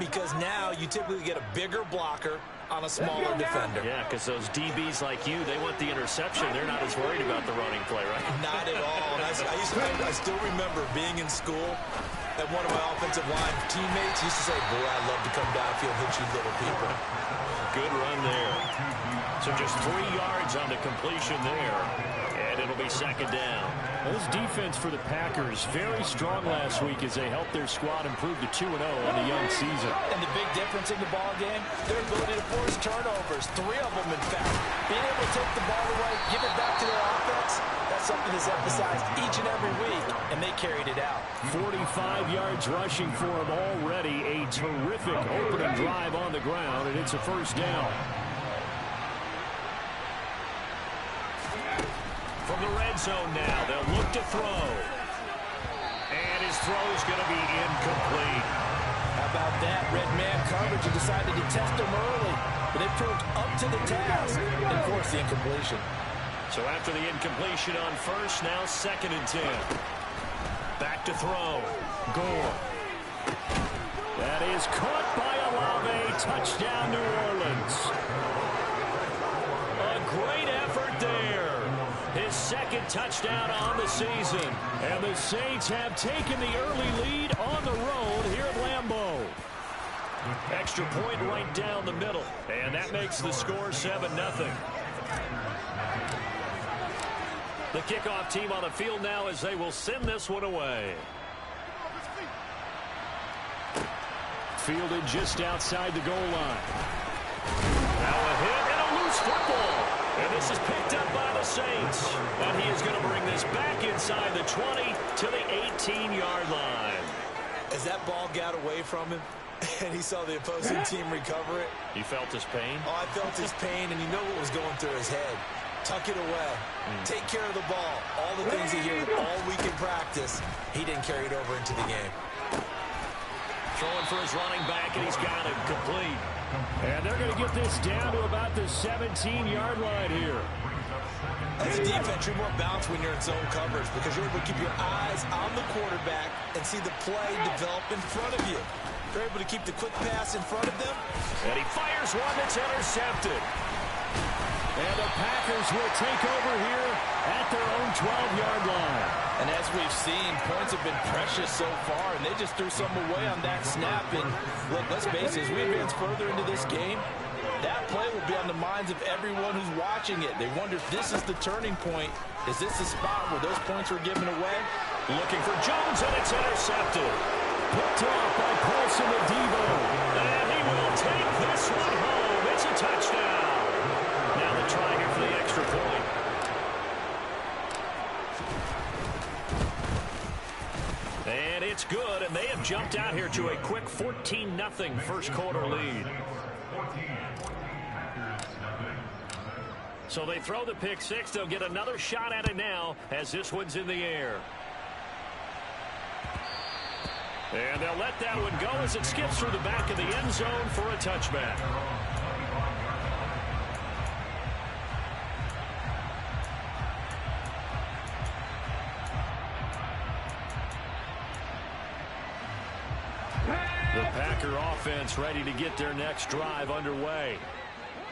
because now you typically get a bigger blocker on a smaller defender. Yeah, because those DBs like you, they want the interception. They're not as worried about the running play, right? Not at all. And I still remember being in school, and one of my offensive line teammates used to say, boy, I'd love to come downfield, hit you little people. Good run there. So just 3 yards on the completion there. And it'll be second down. Those defense for the Packers, very strong last week as they helped their squad improve to 2-0 on the young season. And the big difference in the ball game, their ability to force turnovers, 3 of them in fact. Being able to take the ball away, give it back to their offense, that's something that's emphasized each and every week, and they carried it out. 45 yards rushing for him already. A terrific opening drive on the ground, and it's a first down. From the red zone now, they'll look to throw. And his throw's going to be incomplete. How about that? Red man coverage and decided to test him early. But they proved up to the task and forced the incompletion. So after the incompletion on first, now 2nd and 10. Back to throw. Gore. That is caught by Olave. Touchdown, New Orleans. A great effort there. His 2nd touchdown on the season. And the Saints have taken the early lead on the road here at Lambeau. Extra point right down the middle. And that makes the score 7-0. The kickoff team on the field now as they will send this one away. Fielded just outside the goal line. Now a hit and a loose football. And this is picked up by the Saints. And he is going to bring this back inside the 20 to the 18-yard line. As that ball got away from him and he saw the opposing team recover it. You felt his pain? Oh, I felt his pain, and you know what was going through his head. Tuck it away. Take care of the ball. All the things he heard all week in practice, he didn't carry it over into the game. Throwing for his running back, and he's got it complete. And they're going to get this down to about the 17-yard line here. As a defense, you're more balanced when you're in zone coverage because you're able to keep your eyes on the quarterback and see the play develop in front of you. You're able to keep the quick pass in front of them. And he fires one that's intercepted. And the Packers will take over here at their own 12-yard line. And as we've seen, points have been precious so far, and they just threw some away on that snap. And look, let's face it, as we advance further into this game, that play will be on the minds of everyone who's watching it. They wonder if this is the turning point. Is this the spot where those points were given away? Looking for Jones, and it's intercepted. Picked off by Paulson Adebo. And he will take this one home. It's a touchdown. Now the try here for the extra point. And it's good, and they have jumped out here to a quick 14-0 first quarter lead. So they throw the pick six. They'll get another shot at it now as this one's in the air. And they'll let that one go as it skips through the back of the end zone for a touchback. The Packer offense ready to get their next drive underway.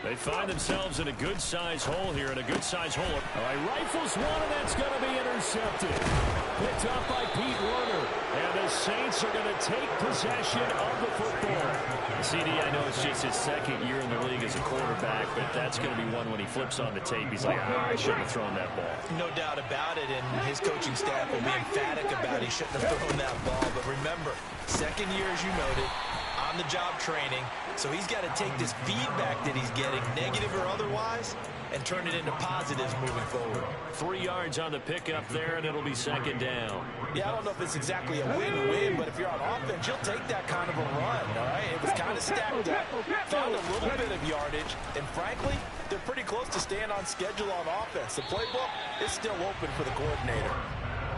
They find themselves in a good-sized hole here, and a good-sized hole. All right, rifles one, and that's going to be intercepted. Picked up by Pete Werner. And the Saints are going to take possession of the football. CD, I know it's just his 2nd year in the league as a quarterback, but that's going to be one when he flips on the tape. He's like, I shouldn't have thrown that ball. No doubt about it, and his coaching staff will be emphatic about he shouldn't have thrown that ball. But remember, 2nd year, as you noted, on-the-job training. So he's got to take this feedback that he's getting, negative or otherwise, and turn it into positives moving forward. 3 yards on the pickup there, and it'll be second down. Yeah, I don't know if it's exactly a win-win, but if you're on offense, you'll take that kind of a run, all right? It was kind of stacked up, found a little bit of yardage, and frankly, they're pretty close to staying on schedule on offense. The playbook is still open for the coordinator.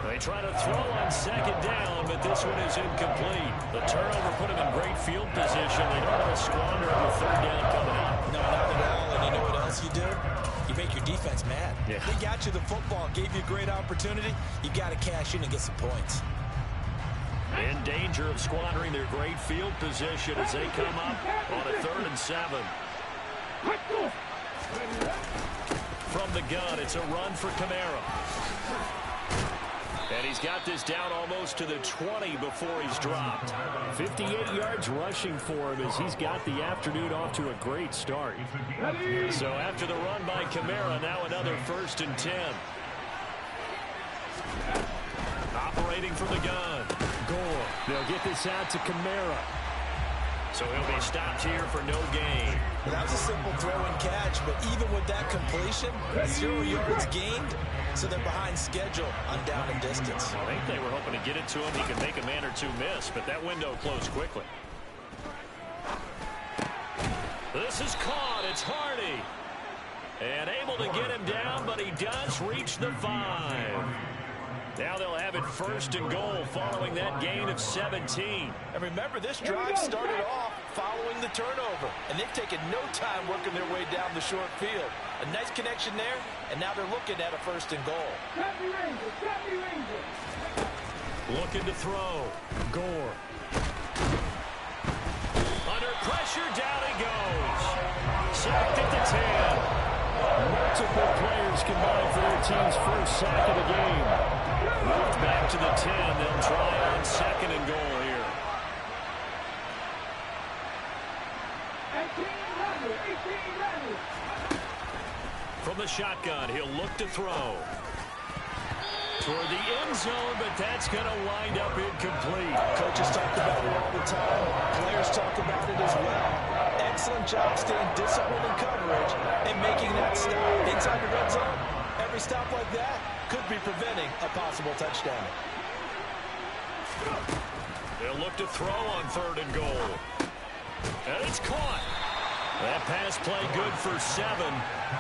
They try to throw on second down, but this one is incomplete. The turnover put them in great field position. They don't want to squander on the third down coming up. No, not at all. And you know what else you do? You make your defense mad. Yeah. They got you the football, gave you a great opportunity. You got to cash in and get some points. In danger of squandering their great field position as they come up on a 3rd and 7. From the gun, it's a run for Kamara. And he's got this down almost to the 20 before he's dropped. 58 yards rushing for him as he's got the afternoon off to a great start. So after the run by Kamara, now another 1st and 10. Operating from the gun. Gore. They'll get this out to Kamara. So he'll be stopped here for no gain. Well, that was a simple throw and catch, but even with that completion, 0 yards gained, so they're behind schedule on down and distance. I think they were hoping to get it to him. He could make a man or two miss, but that window closed quickly. This is caught. It's Hardy. And able to get him down, but he does reach the 5. Now they'll have it 1st and goal following that gain of 17. And remember, this drive started off following the turnover, and they've taken no time working their way down the short field. A nice connection there, and now they're looking at a 1st and goal. Looking to throw. Gore. Under pressure, down he goes. Sacked at the 10. Multiple players combined for their team's first sack of the game. Moved back to the 10. They'll try on 2nd and goal here. From the shotgun, he'll look to throw. Toward the end zone, but that's going to wind up incomplete. Coaches talk about it all the time. Players talk about it as well. Excellent job staying disciplined in coverage and making that stop. Inside the red zone, every stop like that could be preventing a possible touchdown. They'll look to throw on 3rd and goal. And it's caught. That pass play good for 7,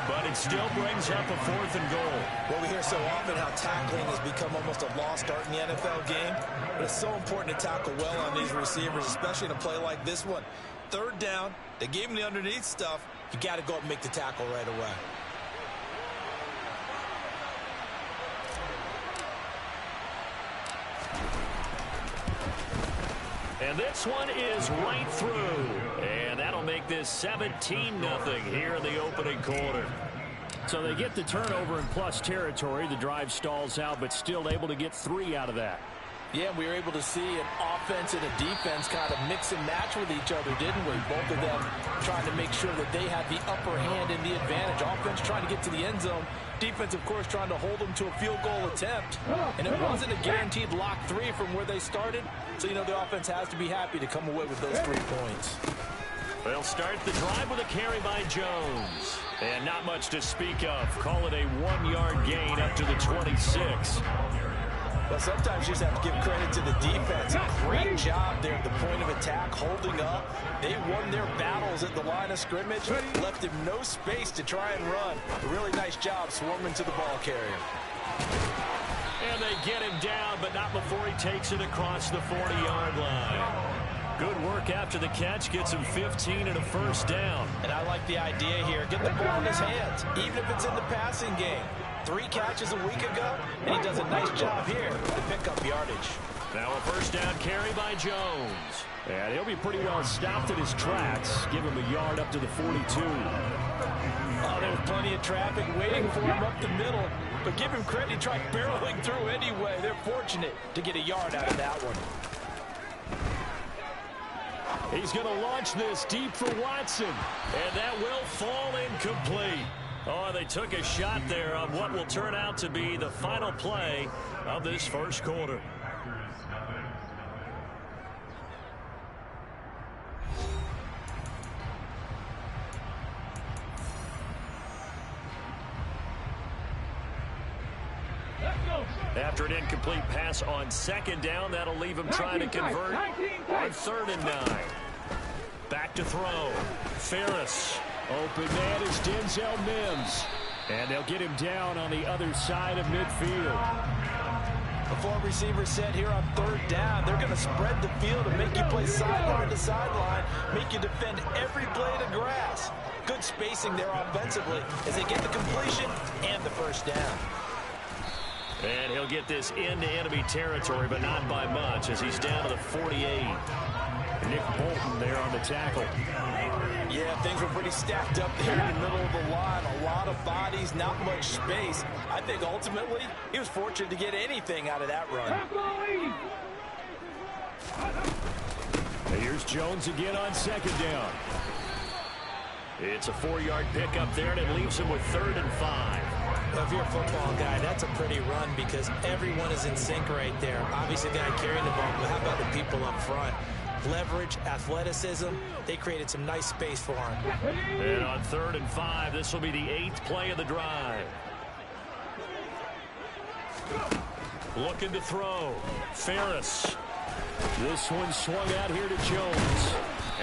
but it still brings up a 4th and goal. Well, we hear so often how tackling has become almost a lost art in the NFL game, but it's so important to tackle well on these receivers, especially in a play like this one. 3rd down, they gave him the underneath stuff. You got to go up and make the tackle right away. And this one is right through. And that'll make this 17-0 here in the opening quarter. So they get the turnover in plus territory. The drive stalls out, but still able to get 3 out of that. Yeah, we were able to see an offense and a defense kind of mix and match with each other, didn't we? Both of them trying to make sure that they had the upper hand and the advantage. Offense trying to get to the end zone. Defense, of course, trying to hold them to a field goal attempt. And it wasn't a guaranteed lock 3 from where they started. So, you know, the offense has to be happy to come away with those 3 points. They'll start the drive with a carry by Jones. And not much to speak of. Call it a 1-yard gain up to the 26. Well, sometimes you just have to give credit to the defense. Great job there at the point of attack, holding up. They won their battles at the line of scrimmage, left him no space to try and run. A really nice job swarming to the ball carrier. And they get him down, but not before he takes it across the 40-yard line. Good work after the catch, gets him 15 and a 1st down. And I like the idea here. Get the ball in his hands, even if it's in the passing game. 3 catches a week ago, and he does a nice job here to pick up yardage. Now a 1st down carry by Jones. And he'll be pretty well stopped in his tracks. Give him a yard up to the 42. Oh, there's plenty of traffic waiting for him up the middle. But give him credit, he tried barreling through anyway. They're fortunate to get a yard out of that one. He's going to launch this deep for Watson. And that will fall incomplete. Oh, they took a shot there on what will turn out to be the final play of this 1st quarter. After an incomplete pass on 2nd down, that'll leave him trying to convert on 3rd and 9. Back to throw. Ferris. Open man is Denzel Mims. And they'll get him down on the other side of midfield. The 4 receivers set here on 3rd down. They're going to spread the field and make you play sideline to sideline, make you defend every blade of grass. Good spacing there offensively as they get the completion and the 1st down. And he'll get this into enemy territory, but not by much, as he's down to the 48. Nick Bolton there on the tackle. Yeah, things were pretty stacked up there in the middle of the line. A lot of bodies, not much space. I think ultimately he was fortunate to get anything out of that run. Here's Jones again on second down. It's a 4-yard pickup there, and it leaves him with 3rd and 5. Well, if you're a football guy, that's a pretty run because everyone is in sync right there. Obviously, the guy carrying the ball, but how about the people up front? Leverage, athleticism, they created some nice space for him. And on 3rd and 5, this will be the 8th play of the drive. Looking to throw. Ferris. This one swung out here to Jones.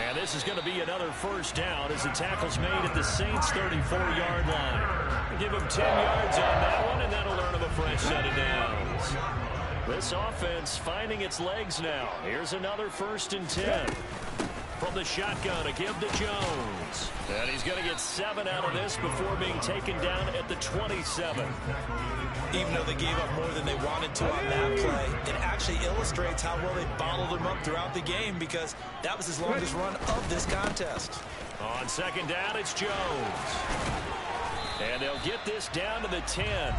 And this is going to be another first down as the tackle's made at the Saints' 34-yard line. Give him 10 yards on that one, and that'll earn him a fresh set of downs. This offense finding its legs now. Here's another 1st and 10. From the shotgun, a give to Jones. And he's going to get 7 out of this before being taken down at the 27. Even though they gave up more than they wanted to on that play, it actually illustrates how well they bottled him up throughout the game because that was his longest run of this contest. On 2nd down, it's Jones. And they'll get this down to the 10.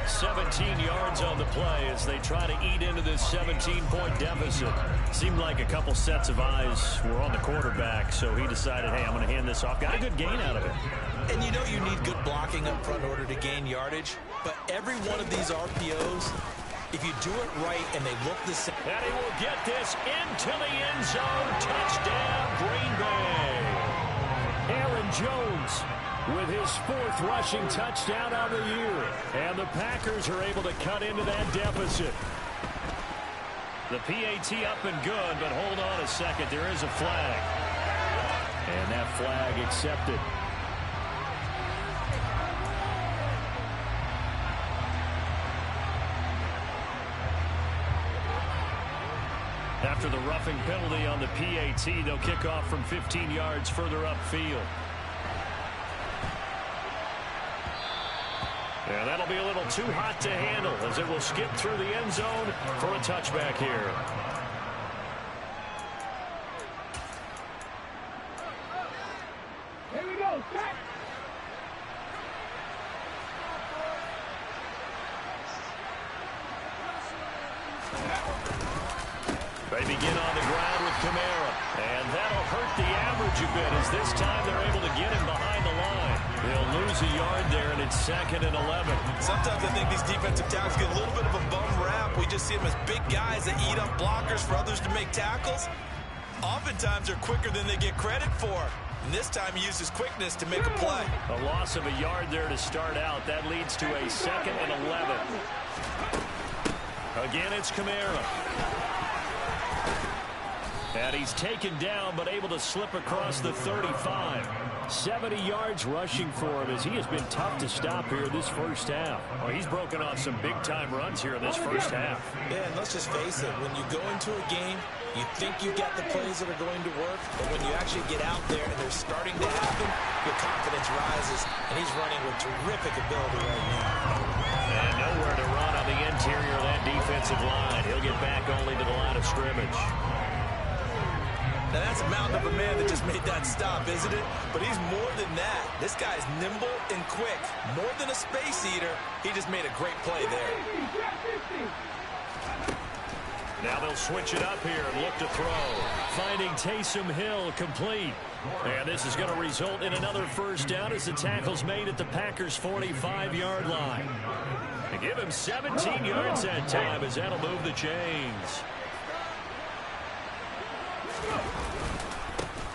17 yards on the play as they try to eat into this 17-point deficit. Seemed like a couple sets of eyes were on the quarterback, so he decided, hey, I'm going to hand this off. Got a good gain out of it. And you know you need good blocking up front in order to gain yardage, but every one of these RPOs, if you do it right and they look the same. And he will get this into the end zone. Touchdown, Green Bay. Aaron Jones with his 4th rushing touchdown on the year. And the Packers are able to cut into that deficit. The PAT up and good, but hold on a second. There is a flag. And that flag accepted. After the roughing penalty on the PAT, they'll kick off from 15 yards further upfield. And that'll be a little too hot to handle as it will skip through the end zone for a touchback here. Here we go. Set. They begin on the ground with Kamara. And that'll hurt the average a bit as this time they're able to get him behind the line. They'll lose a yard there, and it's 2nd and 11. Sometimes I think these defensive tackles get a little bit of a bum rap. We just see them as big guys that eat up blockers for others to make tackles. Oftentimes they're quicker than they get credit for. And this time he used his quickness to make a play. A loss of a yard there to start out. That leads to a 2nd and 11. Again, it's Kamara. And he's taken down, but able to slip across the 35. 70 yards rushing for him as he has been tough to stop here this first half. Well, he's broken off some big-time runs here in this first half. Yeah, and let's just face it. When you go into a game, you think you got the plays that are going to work, but when you actually get out there and they're starting to happen, your confidence rises, and he's running with terrific ability right now. And nowhere to run on the interior of that defensive line. He'll get back only to the line of scrimmage. Now, that's a mountain of a man that just made that stop, isn't it? But he's more than that. This guy's nimble and quick. More than a space eater, he just made a great play there. Now they'll switch it up here and look to throw. Finding Taysom Hill complete. And this is going to result in another first down as the tackle's made at the Packers' 45-yard line. They give him 17 yards that time as that'll move the chains.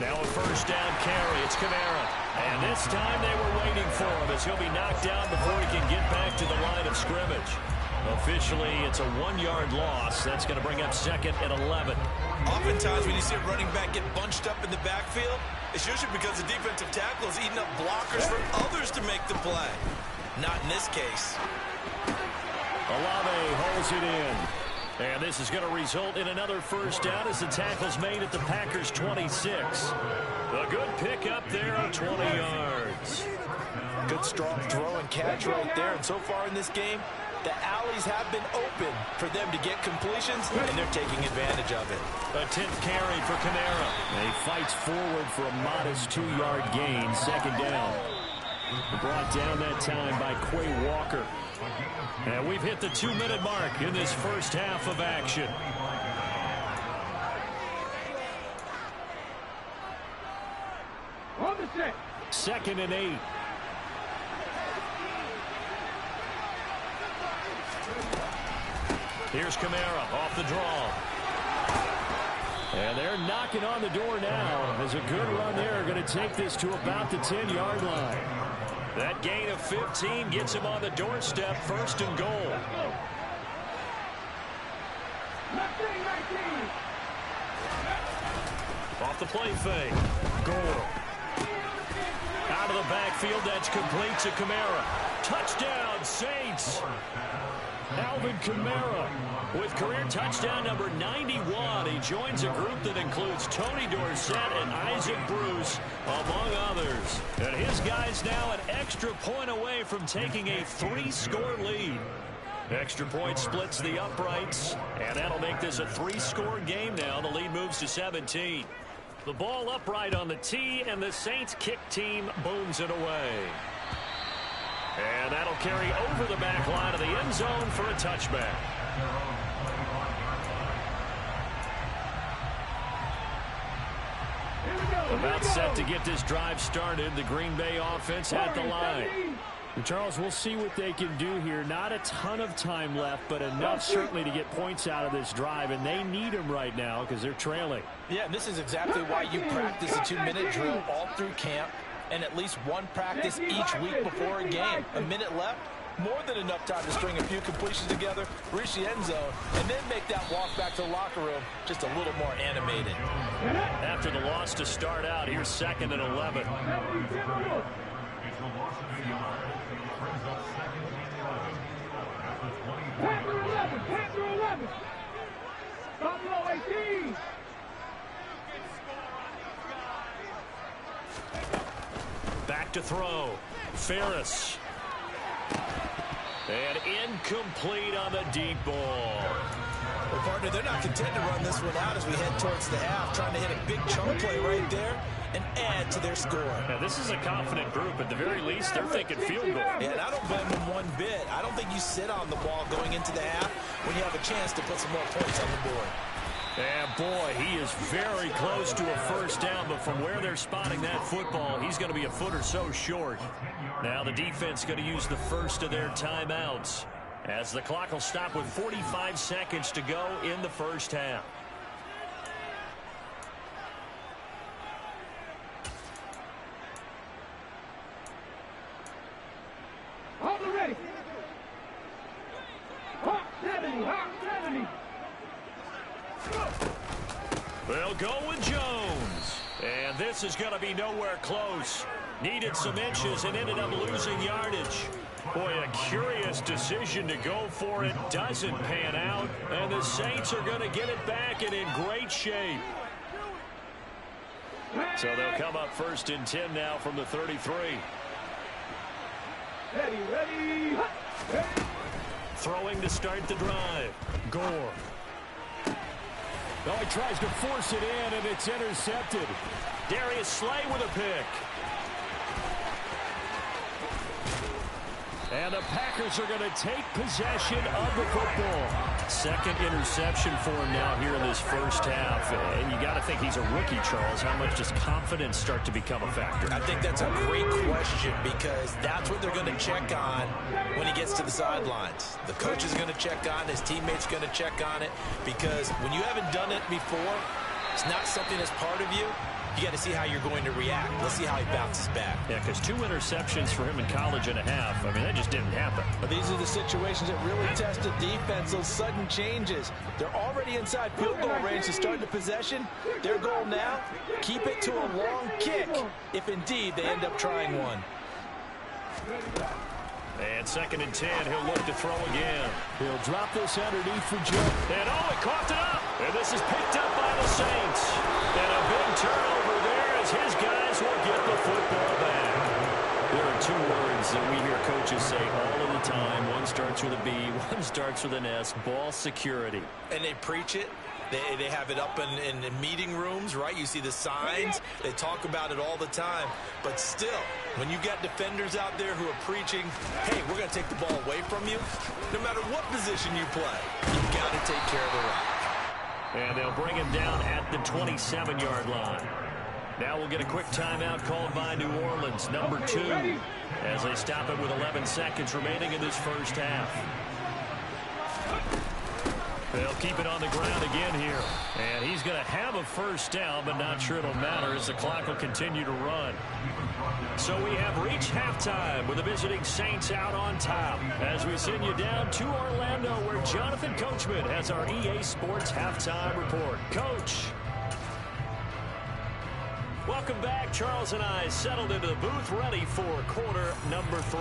Now a first down carry. It's Kamara. And this time they were waiting for him as he'll be knocked down before he can get back to the line of scrimmage. Officially, it's a 1-yard loss. That's going to bring up 2nd and 11. Oftentimes when you see a running back get bunched up in the backfield, it's usually because the defensive tackle is eating up blockers for others to make the play. Not in this case. Olave holds it in. And this is going to result in another first down as the tackle's made at the Packers' 26. A good pickup there of 20 yards. Good strong throw and catch right there. And so far in this game, The alleys have been open for them to get completions, and they're taking advantage of it. A 10th carry for Kamara. And he fights forward for a modest 2-yard gain, second down. Brought down that time by Quay Walker. And we've hit the 2-minute mark in this first half of action. Second and 8. Here's Kamara off the draw. And they're knocking on the door now. There's a good run there. Going to take this to about the 10-yard line. That gain of 15 gets him on the doorstep, first and goal. Off the play fake. Goal. Out of the backfield, that's complete to Kamara. Touchdown, Saints. Alvin Kamara with career touchdown number 91. He joins a group that includes Tony Dorsett and Isaac Bruce, among others. And his guys now an extra point away from taking a 3-score lead. Extra point splits the uprights, and that'll make this a 3-score game now. The lead moves to 17. The ball upright on the tee, and the Saints kick team booms it away. And that'll carry over the back line of the end zone for a touchback. About set to get this drive started. The Green Bay offense at the line. And Charles, we'll see what they can do here. Not a ton of time left, but enough certainly to get points out of this drive, and they need them right now because they're trailing. Yeah, and this is exactly why you practice a 2-minute drill all through camp and at least one practice each week before a game. A minute left, more than enough time to string a few completions together, reach the end zone, and then make that walk back to the locker room just a little more animated. After the loss to start out, here's 2nd and 11. Back to throw. Ferris. And incomplete on the deep ball. Well, partner, they're not content to run this one out as we head towards the half, trying to hit a big chunk play right there and add to their score. Now, this is a confident group. At the very least, they're thinking field goal. Yeah, and I don't blame them one bit. I don't think you sit on the ball going into the half when you have a chance to put some more points on the board. And boy, he is very close to a first down, but from where they're spotting that football, he's going to be a foot or so short. Now the defense going to use the first of their timeouts as the clock will stop with 45 seconds to go in the first half. Hold it ready. Hot 70, hot 70. They'll go with Jones. And this is going to be nowhere close. Needed some inches and ended up losing yardage. Boy, a curious decision to go for it. Doesn't pan out. And the Saints are going to get it back and in great shape. So they'll come up 1st and 10 now from the 33. Ready, ready. Throwing to start the drive. Gore. Oh, he tries to force it in, and it's intercepted. Darius Slay with a pick. And the Packers are going to take possession of the football. 2nd interception for him now here in this first half. And you got to think he's a rookie, Charles. How much does confidence start to become a factor? I think that's a great question because that's what they're going to check on when he gets to the sidelines. The coach is going to check on it. His teammates going to check on it because when you haven't done it before, it's not something that's part of you. You got to see how you're going to react. Let's see how he bounces back. Yeah, because 2 interceptions for him in college and a half. I mean, that just didn't happen. But these are the situations that really test the defense, those sudden changes. They're already inside field goal range to start the possession. Their goal now, keep it to a long kick if indeed they end up trying one. And 2nd and 10, he'll look to throw again. He'll drop this underneath for Joe. And oh, he coughed it up. And this is picked up by the Saints. And a big turnover there as his guys will get the football back. There are 2 words words that we hear coaches say all of the time. One starts with a B, one starts with an S, ball security. And they preach it. They have it up in meeting rooms, right? You see the signs. They talk about it all the time. But still, when you got defenders out there who are preaching, hey, we're going to take the ball away from you, no matter what position you play, you've got to take care of the rock. And they'll bring him down at the 27-yard line. Now we'll get a quick timeout called by New Orleans, number 2, as they stop it with 11 seconds remaining in this first half. They'll keep it on the ground again here. And he's going to have a first down, but not sure it'll matter as the clock will continue to run. So we have reached halftime with the visiting Saints out on top as we send you down to Orlando where Jonathan Coachman has our EA Sports halftime report. Coach. Welcome back. Charles and I settled into the booth ready for quarter number 3.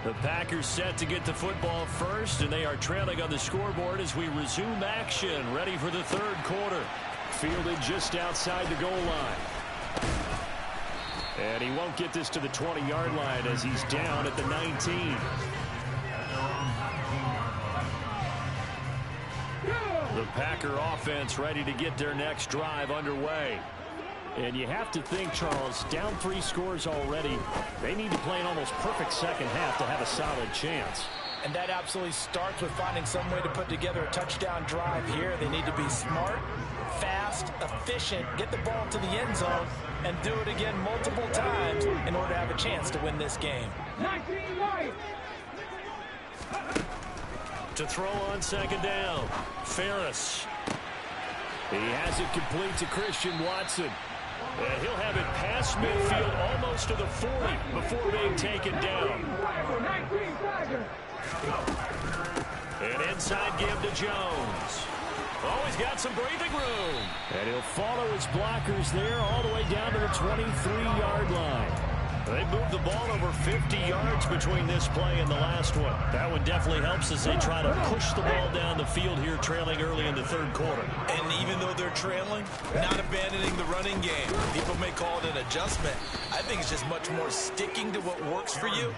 The Packers set to get the football first, and they are trailing on the scoreboard as we resume action, ready for the third quarter. Fielded just outside the goal line. And he won't get this to the 20-yard line as he's down at the 19. The Packer offense ready to get their next drive underway. And you have to think, Charles, down 3 scores already. They need to play an almost perfect second half to have a solid chance. And that absolutely starts with finding some way to put together a touchdown drive here. They need to be smart, fast, efficient, get the ball to the end zone, and do it again multiple times in order to have a chance to win this game. 19 Lions. To throw on second down, Ferris. He has it complete to Christian Watson. And he'll have it past midfield almost to the 40 before being taken down. 19 Tigers. An inside give to Jones. Oh, he's got some breathing room. And he'll follow his blockers there all the way down to the 23-yard line. They moved the ball over 50 yards between this play and the last one. That one definitely helps as they try to push the ball down the field here, trailing early in the third quarter. And even though they're trailing, not abandoning the running game. People may call it an adjustment. I think it's just much more sticking to what works for you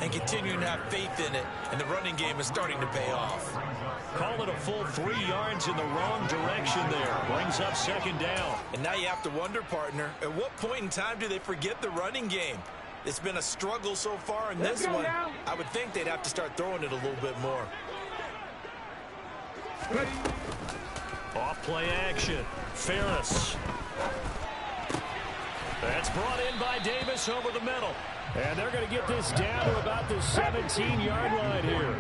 and continuing to have faith in it. And the running game is starting to pay off. Call it a full 3 yards in the wrong direction there. Brings up second down. And now you have to wonder, partner, at what point in time do they forget the running game? It's been a struggle so far in this one. I would think they'd have to start throwing it a little bit more. Off play action. Ferris. That's brought in by Davis over the middle. And they're going to get this down to about the 17-yard line here.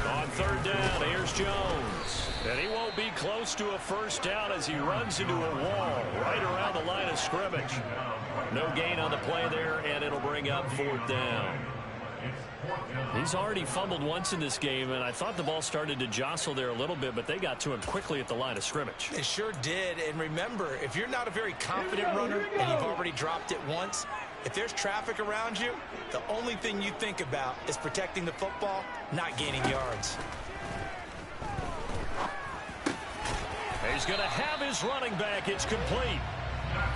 On third down, here's Jones. And he won't be close to a first down as he runs into a wall right around the line of scrimmage. No gain on the play there, and it'll bring up fourth down. He's already fumbled once in this game, and I thought the ball started to jostle there a little bit, but they got to him quickly at the line of scrimmage. They sure did. And remember, if you're not a very confident runner and you've already dropped it once, if there's traffic around you, the only thing you think about is protecting the football, not gaining yards. He's going to have his running back. It's complete.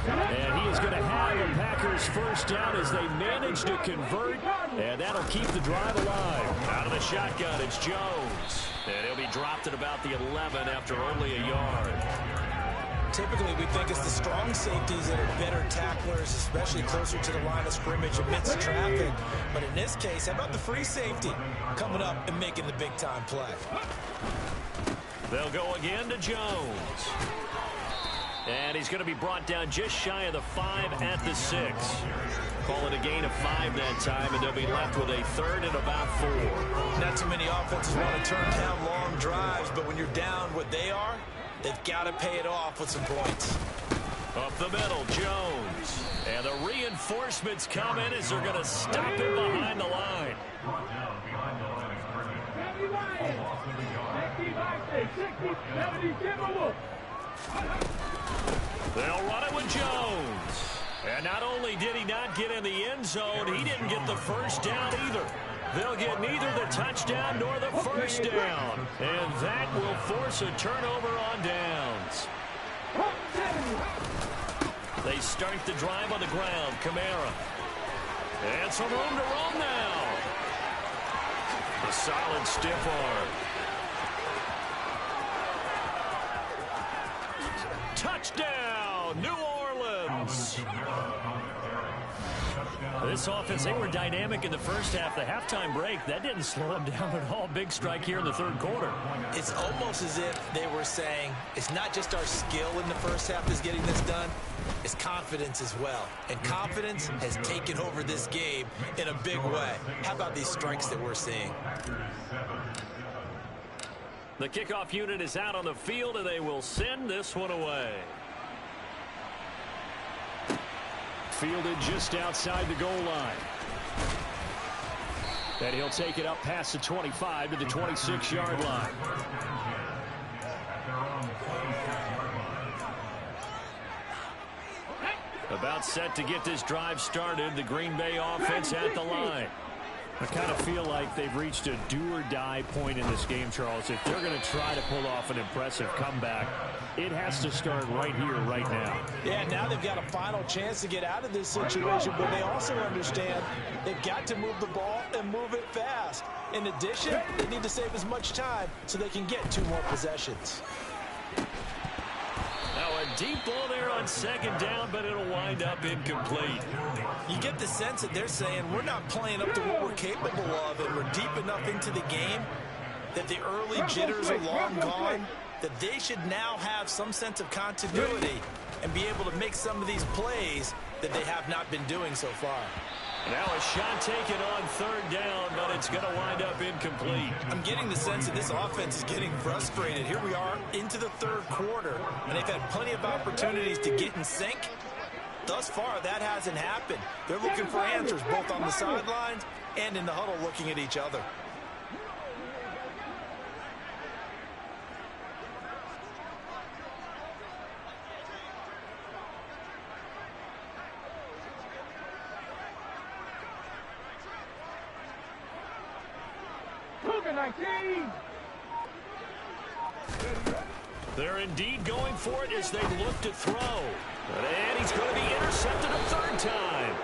And he is going to have the Packers first down as they manage to convert, and that'll keep the drive alive. Out of the shotgun, it's Jones. And he'll be dropped at about the 11 after only a yard. Typically, we think it's the strong safeties that are better tacklers, especially closer to the line of scrimmage amidst traffic. But in this case, how about the free safety coming up and making the big-time play? They'll go again to Jones. And he's going to be brought down just shy of the 5 at the 6. Call it a gain of 5 that time, and they'll be left with a third and about 4. Not too many offenses want to turn down long drives, but when you're down what they are, they've got to pay it off with some points. Up the middle, Jones. And the reinforcements come in as they're going to stop him behind the line. They'll run it with Jones. And not only did he not get in the end zone, he didn't get the first down either. They'll get neither the touchdown nor the first down. And that will force a turnover on downs. They start the drive on the ground. Kamara. And some room to roam now. A solid stiff arm. Touchdown, New Orleans. This offense, they were dynamic in the first half. The halftime break, that didn't slow them down at all. Big strike here in the third quarter. It's almost as if they were saying, it's not just our skill in the first half that's getting this done, it's confidence as well. And confidence has taken over this game in a big way. How about these strikes that we're seeing? The kickoff unit is out on the field, and they will send this one away. Fielded just outside the goal line. And he'll take it up past the 25 to the 26-yard line. About set to get this drive started. The Green Bay offense at the line. I kind of feel like they've reached a do-or-die point in this game, Charles. If they're going to try to pull off an impressive comeback, it has to start right here, right now. Yeah, now they've got a final chance to get out of this situation, but they also understand they've got to move the ball and move it fast. In addition, they need to save as much time so they can get 2 more possessions. Now a deep ball there on second down, but it'll wind up incomplete. You get the sense that they're saying we're not playing up to what we're capable of, and we're deep enough into the game that the early jitters are long gone, that they should now have some sense of continuity and be able to make some of these plays that they have not been doing so far. Now a shot taken on third down, but it's going to wind up incomplete. I'm getting the sense that this offense is getting frustrated. Here we are into the third quarter, and they've had plenty of opportunities to get in sync. Thus far, that hasn't happened. They're looking for answers both on the sidelines and in the huddle looking at each other. They're indeed going for it as they look to throw. And he's going to be intercepted a third time.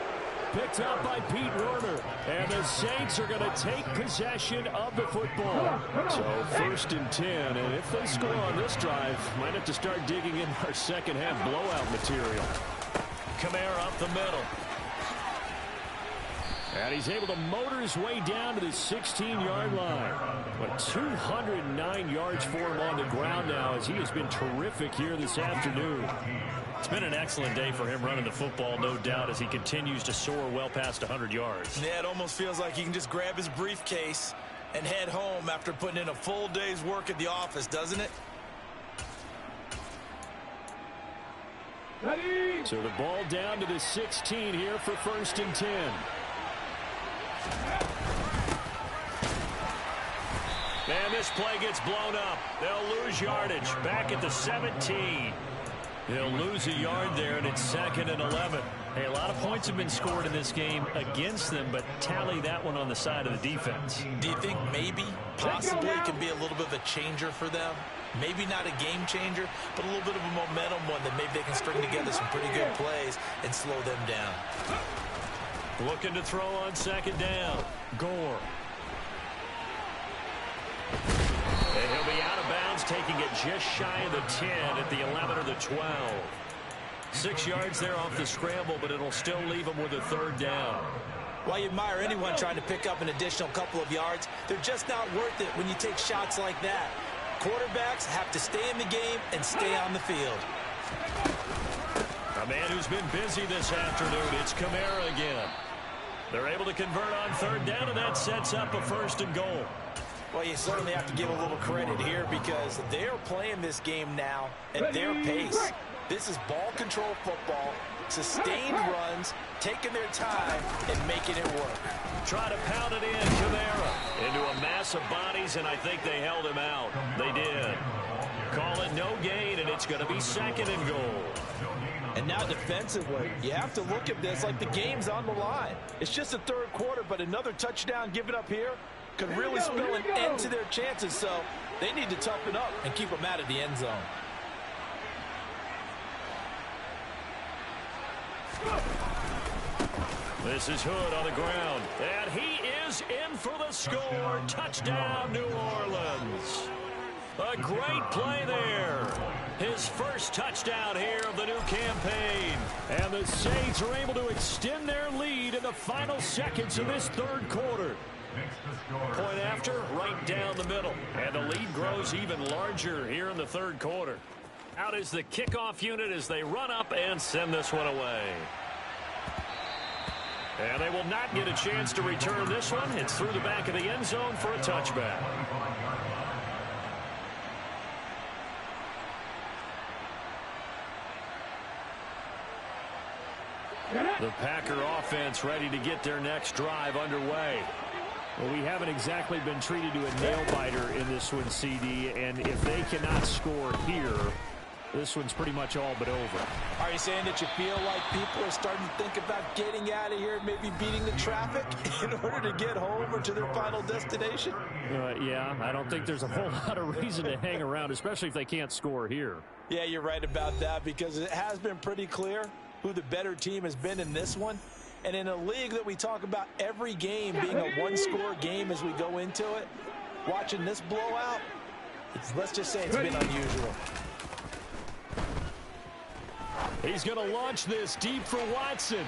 Picked up by Pete Werner. And the Saints are going to take possession of the football. So 1st and 10. And if they score on this drive, might have to start digging in our second half blowout material. Kamara up the middle. And he's able to motor his way down to the 16-yard line. But 209 yards for him on the ground now as he has been terrific here this afternoon. It's been an excellent day for him running the football, no doubt, as he continues to soar well past 100 yards. Yeah, it almost feels like he can just grab his briefcase and head home after putting in a full day's work at the office, doesn't it? So the ball down to the 16 here for 1st and 10. And this play gets blown up. They'll lose yardage. Back at the 17. They'll lose a yard there, and it's 2nd and 11. Hey, a lot of points have been scored in this game against them, but tally that one on the side of the defense. Do you think maybe, possibly, it can be a little bit of a changer for them? Maybe not a game changer, but a little bit of a momentum one that maybe they can string together some pretty good plays and slow them down. Looking to throw on 2nd down. Gore. And he'll be out of bounds, taking it just shy of the 10 at the 11 or the 12. 6 yards there off the scramble, but it'll still leave him with a 3rd down. While you admire anyone trying to pick up an additional couple of yards, they're just not worth it when you take shots like that. Quarterbacks have to stay in the game and stay on the field. A man who's been busy this afternoon, it's Kamara again. They're able to convert on 3rd down, and that sets up a 1st and goal. Well, you certainly have to give a little credit here because they're playing this game now at their pace. This is ball control football, sustained runs, taking their time, and making it work. Try to pound it in, Kamara, into a mass of bodies, and I think they held him out. They did. Call it no gain, and it's going to be 2nd and goal. And now defensively, you have to look at this like the game's on the line. It's just the 3rd quarter, but another touchdown given up here could really spell an end to their chances, so they need to toughen up and keep them out of the end zone. This is Hood on the ground, and he is in for the score. Touchdown, New Orleans. A great play there. His first touchdown here of the new campaign. And the Saints are able to extend their lead in the final seconds of this third quarter. Point after, right down the middle. And the lead grows even larger here in the third quarter. Out is the kickoff unit as they run up and send this one away. And they will not get a chance to return this one. It's through the back of the end zone for a touchback. The Packer offense ready to get their next drive underway. Well, we haven't exactly been treated to a nail-biter in this one, CD, and if they cannot score here, this one's pretty much all but over. Are you saying that you feel like people are starting to think about getting out of here and maybe beating the traffic in order to get home or to their final destination? Yeah, I don't think there's a whole lot of reason to hang around, especially if they can't score here. Yeah, you're right about that, because it has been pretty clear who the better team has been in this one. And in a league that we talk about every game being a one-score game as we go into it, watching this blowout, let's just say it's been unusual. He's going to launch this deep for Watson.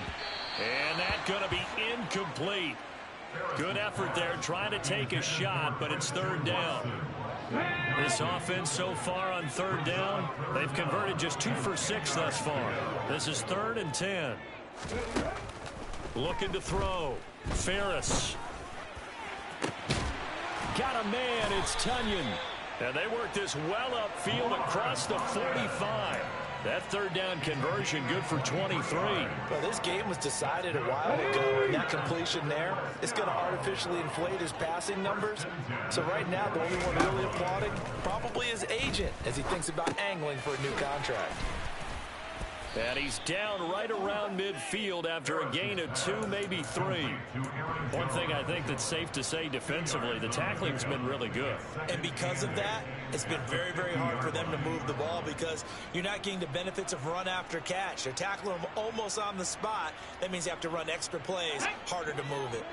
And that's going to be incomplete. Good effort there trying to take a shot, but it's third down. This offense so far on third down, they've converted just 2 for 6 thus far. This is 3rd and 10. Looking to throw. Ferris. Got a man, it's Tunyon. And they work this well upfield across the 45. That third down conversion good for 23. Well, this game was decided a while ago, and that completion there is going to artificially inflate his passing numbers. So right now, the only one really applauding probably his agent as he thinks about angling for a new contract. And he's down right around midfield after a gain of 2, maybe 3. One thing I think that's safe to say defensively, the tackling's been really good. And because of that, it's been very, very hard for them to move the ball because you're not getting the benefits of run after catch. They're tackling them almost on the spot. That means you have to run extra plays, harder to move it.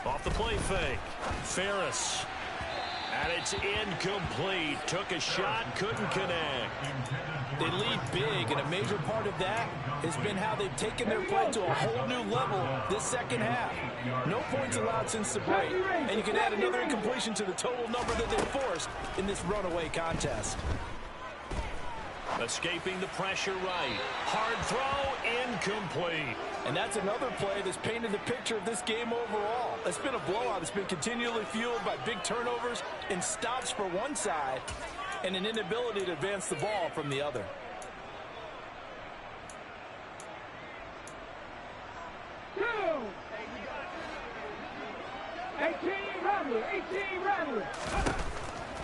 Off the play fake. Ferris. And it's incomplete. Took a shot, couldn't connect. They lead big, and a major part of that has been how they've taken their play to a whole new level this second half. No points allowed since the break, and you can add another incompletion to the total number that they forced in this runaway contest. Escaping the pressure right. Hard throw, incomplete. And that's another play that's painted the picture of this game overall. It's been a blowout. It's been continually fueled by big turnovers and stops for one side and an inability to advance the ball from the other.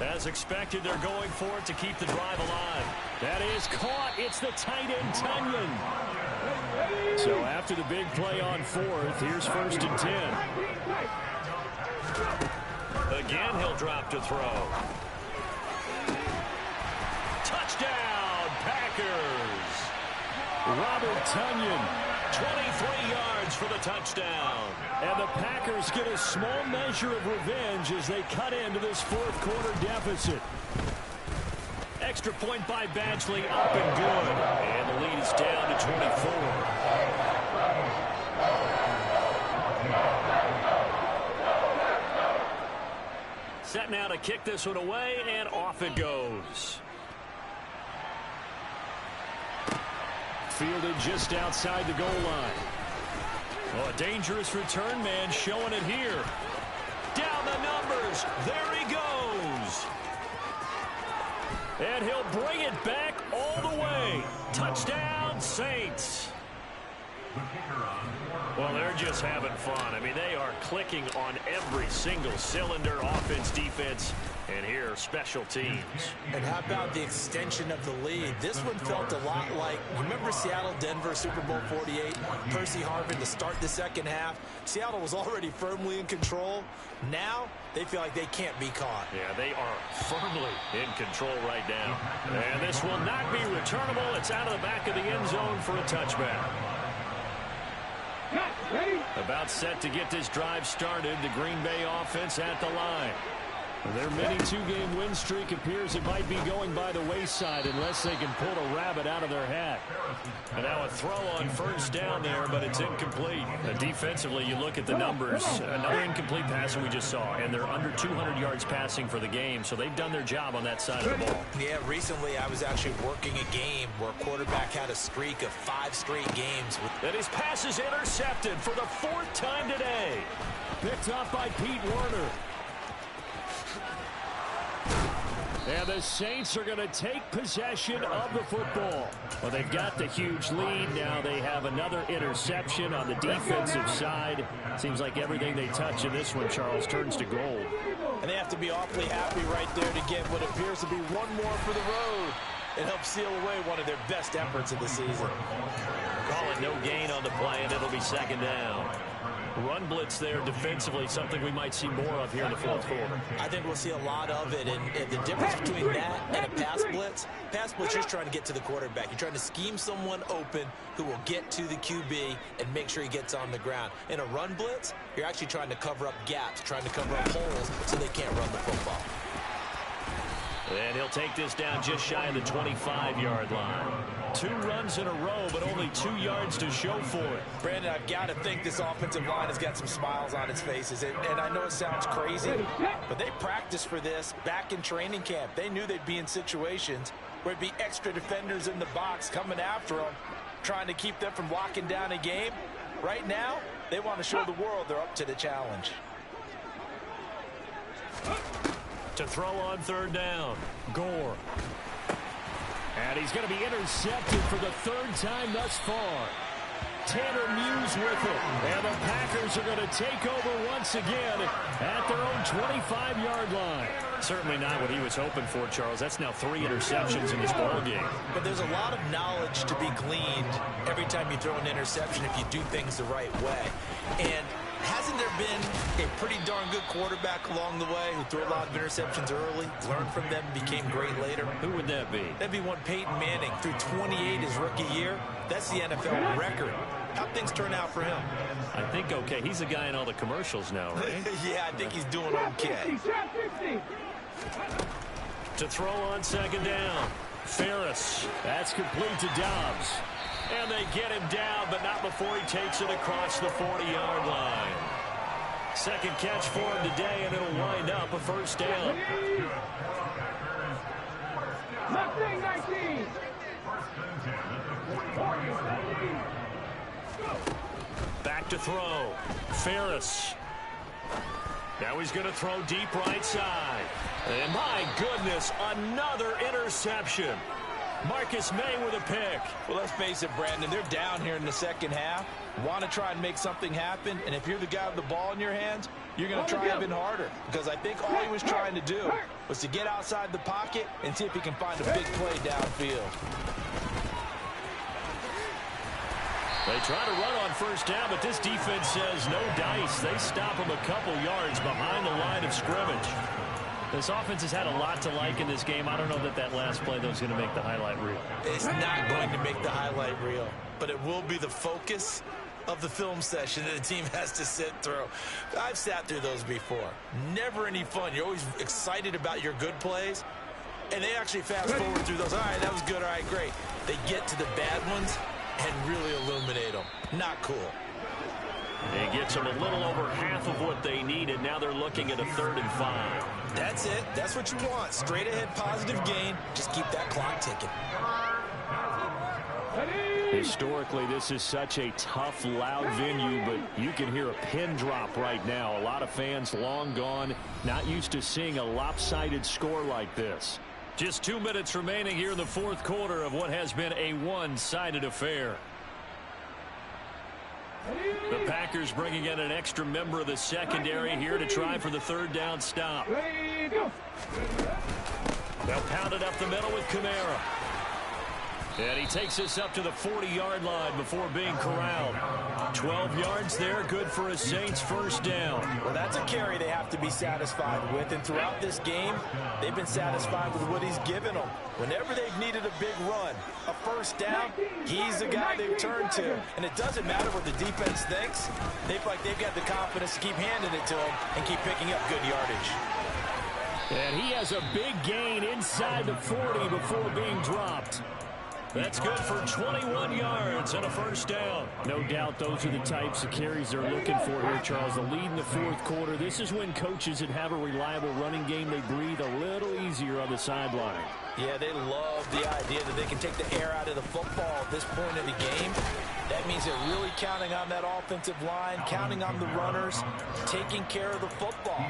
As expected, they're going for it to keep the drive alive. That is caught. It's the tight end, Tunyon. So after the big play on 4th, here's 1st and 10. Again, he'll drop to throw. Touchdown, Packers. Robert Tunyon. 23 yards for the touchdown. And the Packers get a small measure of revenge as they cut into this 4th quarter deficit. Extra point by Badgley, up and good. And the lead is down to 24. Set now to kick this one away, and off it goes. Fielded just outside the goal line. Oh, a dangerous return man showing it here. Down the numbers. There he goes. And he'll bring it back all the way. Touchdown, Saints. Well, they're just having fun. I mean, they are clicking on every single cylinder, offense, defense, and here, special teams. And how about the extension of the lead? This one felt a lot like, remember Seattle-Denver, Super Bowl 48, Percy Harvin to start the second half. Seattle was already firmly in control. Now, they feel like they can't be caught. Yeah, they are firmly in control right now. And this will not be returnable. It's out of the back of the end zone for a touchback. About set to get this drive started. The Green Bay offense at the line. Their mini two-game win streak appears it might be going by the wayside unless they can pull a rabbit out of their hat. And now a throw on first down there, but it's incomplete. Defensively, you look at the numbers. Another incomplete pass that we just saw, and they're under 200 yards passing for the game, so they've done their job on that side of the ball. Yeah, recently I was actually working a game where a quarterback had a streak of 5 straight games. And his pass is intercepted for the 4th time today. Picked off by Pete Werner. And the Saints are going to take possession of the football. Well, they've got the huge lead. Now they have another interception on the defensive side. Seems like everything they touch in this one, Charles, turns to gold. And they have to be awfully happy right there to get what appears to be one more for the road. It helps seal away one of their best efforts of the season. Call it no gain on the play, and it'll be second down. Run blitz there defensively, something we might see more of here in the fourth quarter. I think we'll see a lot of it, and the difference between that and a pass blitz just trying to get to the quarterback. You're trying to scheme someone open who will get to the QB and make sure he gets on the ground. In a run blitz, you're actually trying to cover up gaps, trying to cover up holes so they can't run the football. And he'll take this down just shy of the 25-yard line. 2 runs in a row, but only 2 yards to show for it. Brandon, I've got to think this offensive line has got some smiles on its faces. And I know it sounds crazy, but they practiced for this back in training camp. They knew they'd be in situations where it'd be extra defenders in the box coming after them, trying to keep them from locking down a game. Right now, they want to show the world they're up to the challenge. To throw on third down, Gore. And he's going to be intercepted for the 3rd time thus far. Tanner Muse with it. And the Packers are going to take over once again at their own 25-yard line. Certainly not what he was hoping for, Charles. That's now 3 interceptions in this ball game. But there's a lot of knowledge to be gleaned every time you throw an interception if you do things the right way. And hasn't there been a pretty darn good quarterback along the way who threw a lot of interceptions early, learned from them, became great later? Who would that be? That'd be one Peyton Manning. Threw 28 his rookie year. That's the NFL record. How'd things turn out for him? I think okay. He's the guy in all the commercials now, right? Yeah, I think he's doing okay. To throw on second down, Ferris. That's complete to Dobbs. And they get him down, but not before he takes it across the 40-yard line. Second catch for him today, and it'll wind up a first down. 19. Back to throw. Ferris. Now he's going to throw deep right side. And my goodness, another interception. Marcus May with a pick. Well, let's face it, Brandon, they're down here in the second half. Want to try and make something happen, and if you're the guy with the ball in your hands, you're going to try even harder. Because I think all he was trying to do was to get outside the pocket and see if he can find a big play downfield. They try to run on first down, but this defense says no dice. They stop him a couple yards behind the line of scrimmage. This offense has had a lot to like in this game. I don't know that that last play, though, is going to make the highlight reel. It's not going to make the highlight reel, but it will be the focus of the film session that the team has to sit through. I've sat through those before. Never any fun. You're always excited about your good plays, and they actually fast forward through those. All right, that was good. All right, great. They get to the bad ones and really illuminate them. Not cool. It gets them a little over half of what they needed. Now they're looking at a 3rd and 5. That's it. That's what you want. Straight ahead positive gain. Just keep that clock ticking. Historically, this is such a tough, loud venue, but you can hear a pin drop right now. A lot of fans long gone, not used to seeing a lopsided score like this. Just 2 minutes remaining here in the fourth quarter of what has been a one-sided affair. The Packers bringing in an extra member of the secondary here to try for the third down stop. They'll pound it up the middle with Kamara. And he takes us up to the 40-yard line before being corralled. 12 yards there, good for a Saints first down. Well, that's a carry they have to be satisfied with. And throughout this game, they've been satisfied with what he's given them. Whenever they've needed a big run, a first down, he's the guy they've turned to. And it doesn't matter what the defense thinks. They feel like they've got the confidence to keep handing it to him and keep picking up good yardage. And he has a big gain inside the 40 before being dropped. That's good for 21 yards and a first down. No doubt those are the types of carries they're looking for here, Charles. The lead in the fourth quarter. This is when coaches that have a reliable running game, they breathe a little easier on the sideline. Yeah, they love the idea that they can take the air out of the football at this point of the game. That means they're really counting on that offensive line, counting on the runners, taking care of the football.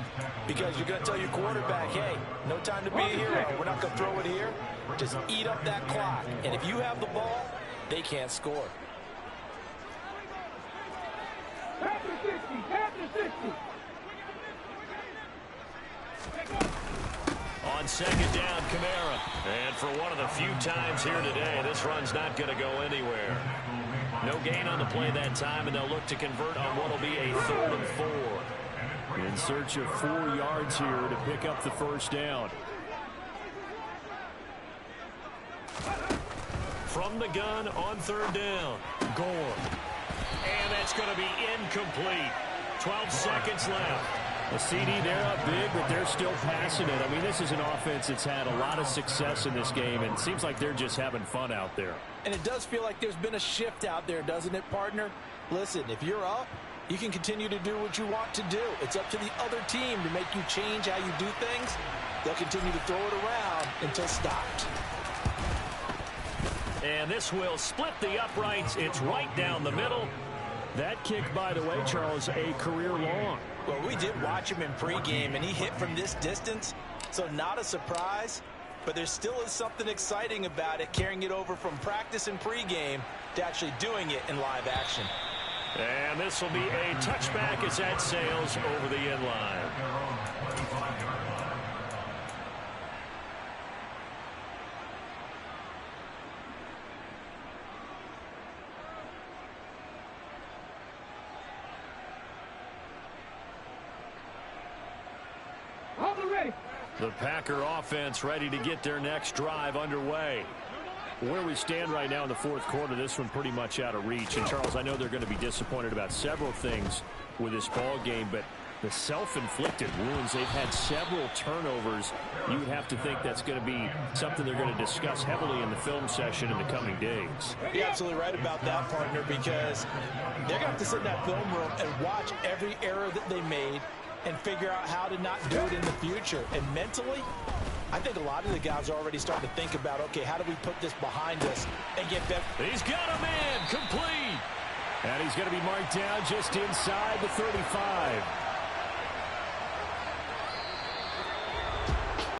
Because you're going to tell your quarterback, hey, no time to be a hero. We're not going to throw it here. Just eat up that clock. And if you have the ball, they can't score. After 60. On second down, Kamara. And for one of the few times here today, this run's not going to go anywhere. No gain on the play that time, and they'll look to convert on what will be a 3rd and 4. In search of 4 yards here to pick up the first down. From the gun on 3rd down. Gore. And that's going to be incomplete. 12 seconds left. A CD, they're up big, but they're still passing it. I mean, this is an offense that's had a lot of success in this game, and it seems like they're just having fun out there. And it does feel like there's been a shift out there, doesn't it, partner? Listen, if you're up, you can continue to do what you want to do. It's up to the other team to make you change how you do things. They'll continue to throw it around until stopped. And this will split the uprights. It's right down the middle. That kick, by the way, Charles, a career long. Well, we did watch him in pregame, and he hit from this distance, so not a surprise. But there still is something exciting about it, carrying it over from practice and pregame to actually doing it in live action. And this will be a touchback as that sails over the end line. The Packer offense ready to get their next drive underway. Where we stand right now in the fourth quarter, this one pretty much out of reach. And, Charles, I know they're going to be disappointed about several things with this ball game, but the self-inflicted wounds, they've had several turnovers. You would have to think that's going to be something they're going to discuss heavily in the film session in the coming days. You're absolutely right about that, partner, because they're going to have to sit in that film room and watch every error that they made and figure out how to not do it in the future. And mentally, I think a lot of the guys are already starting to think about, okay, how do we put this behind us and get better? He's got a man complete. And he's going to be marked down just inside the 35.